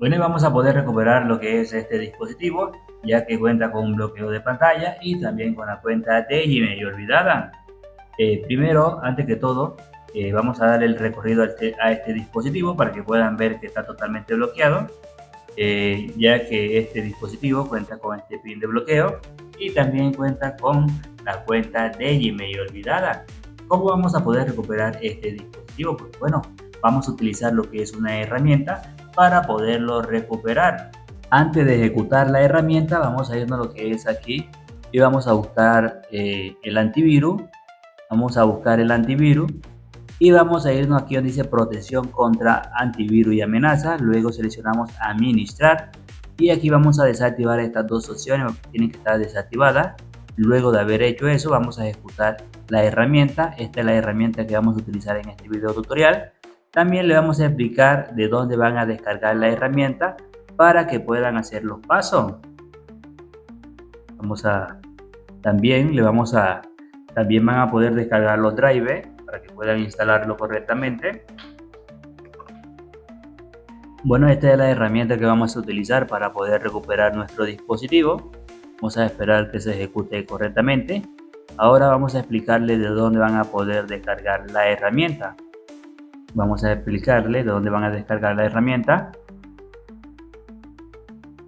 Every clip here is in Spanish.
Bueno, y vamos a poder recuperar lo que es este dispositivo, ya que cuenta con un bloqueo de pantalla y también con la cuenta de Gmail olvidada. Primero, antes que todo, vamos a dar el recorrido a este dispositivo para que puedan ver que está totalmente bloqueado, ya que este dispositivo cuenta con este pin de bloqueo y también cuenta con la cuenta de Gmail olvidada. ¿Cómo vamos a poder recuperar este dispositivo? Pues bueno, vamos a utilizar lo que es una herramienta para poderlo recuperar. Antes de ejecutar la herramienta, vamos a irnos a lo que es aquí y vamos a buscar el antivirus. Vamos a buscar el antivirus y vamos a irnos aquí donde dice protección contra antivirus y amenazas. Luego seleccionamos administrar y aquí vamos a desactivar estas dos opciones, tienen que estar desactivadas. Luego de haber hecho eso, vamos a ejecutar la herramienta. Esta es la herramienta que vamos a utilizar en este video tutorial. También le vamos a explicar de dónde van a descargar la herramienta para que puedan hacer los pasos. También van a poder descargar los drivers para que puedan instalarlo correctamente. Bueno, esta es la herramienta que vamos a utilizar para poder recuperar nuestro dispositivo. Vamos a esperar que se ejecute correctamente. Ahora vamos a explicarles de dónde van a poder descargar la herramienta. Vamos a explicarles de dónde van a descargar la herramienta.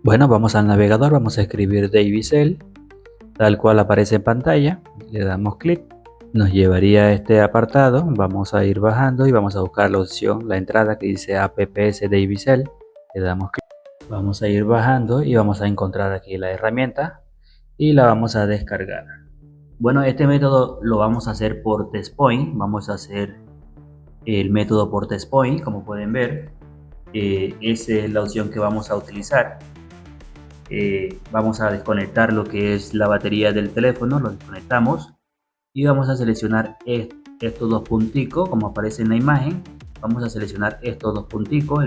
Bueno, vamos al navegador, vamos a escribir Davicel, tal cual aparece en pantalla. Le damos clic, nos llevaría a este apartado. Vamos a ir bajando y vamos a buscar la opción, la entrada que dice apps Davicel. Le damos clic, vamos a ir bajando y vamos a encontrar aquí la herramienta y la vamos a descargar. Bueno, este método lo vamos a hacer por testpoint. Vamos a hacer el método por testpoint, como pueden ver. Esa es la opción que vamos a utilizar. Vamos a desconectar lo que es la batería del teléfono, lo desconectamos y vamos a seleccionar estos dos punticos como aparece en la imagen. Vamos a seleccionar estos dos punticos,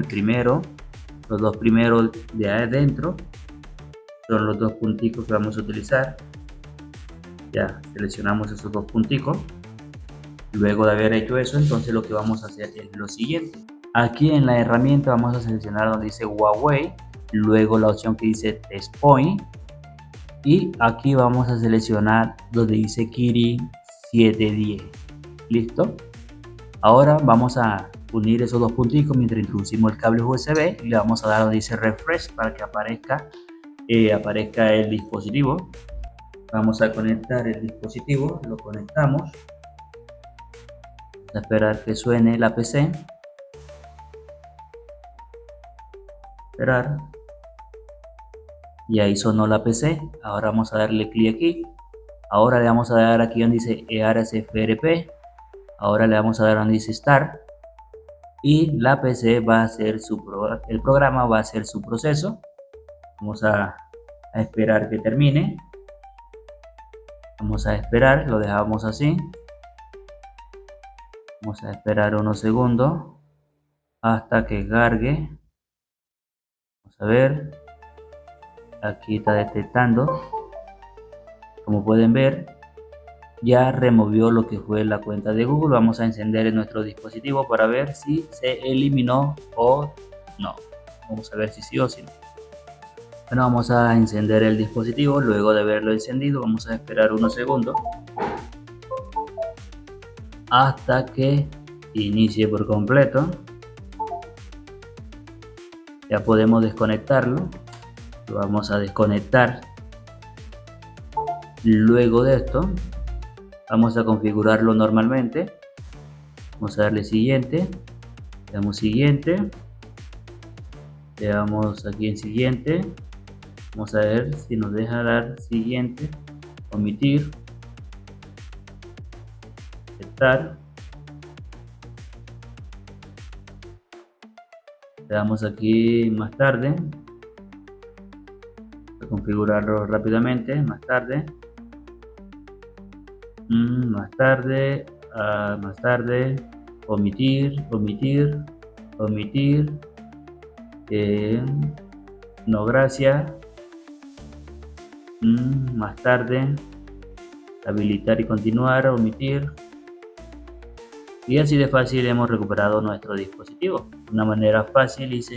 los dos primeros de adentro son los dos punticos que vamos a utilizar. Ya seleccionamos esos dos punticos. Luego de haber hecho eso, entonces lo que vamos a hacer es lo siguiente. Aquí en la herramienta vamos a seleccionar donde dice Huawei, luego la opción que dice testpoint y aquí vamos a seleccionar donde dice Kirin 710. Listo. Ahora vamos a unir esos dos punticos mientras introducimos el cable USB y le vamos a dar donde dice refresh para que aparezca el dispositivo. Vamos a conectar el dispositivo, lo conectamos. Vamos a esperar que suene la PC. Esperar. Y ahí sonó la PC. Ahora vamos a darle clic aquí. Ahora le vamos a dar aquí donde dice EARSFRP. Ahora le vamos a dar donde dice Start. Y la PC va a hacer el programa va a hacer su proceso. Vamos a esperar que termine. Vamos a esperar, lo dejamos así. Vamos a esperar unos segundos hasta que cargue. Vamos a ver. Aquí está detectando. Como pueden ver, ya removió lo que fue la cuenta de Google. Vamos a encender nuestro dispositivo para ver si se eliminó o no. Vamos a ver si sí o si no. Bueno, vamos a encender el dispositivo. Luego de haberlo encendido, vamos a esperar unos segundos hasta que inicie por completo. Ya podemos desconectarlo. Lo vamos a desconectar. Luego de esto, vamos a configurarlo normalmente. Vamos a darle siguiente. Le damos siguiente. Le damos aquí en siguiente. Vamos a ver si nos deja dar siguiente. Omitir. Aceptar. Le damos aquí más tarde. Voy a configurarlo rápidamente. Más tarde. Más tarde. Omitir. No, gracias. Más tarde. Habilitar y continuar. Omitir. Y así de fácil hemos recuperado nuestro dispositivo. De una manera fácil y sencilla.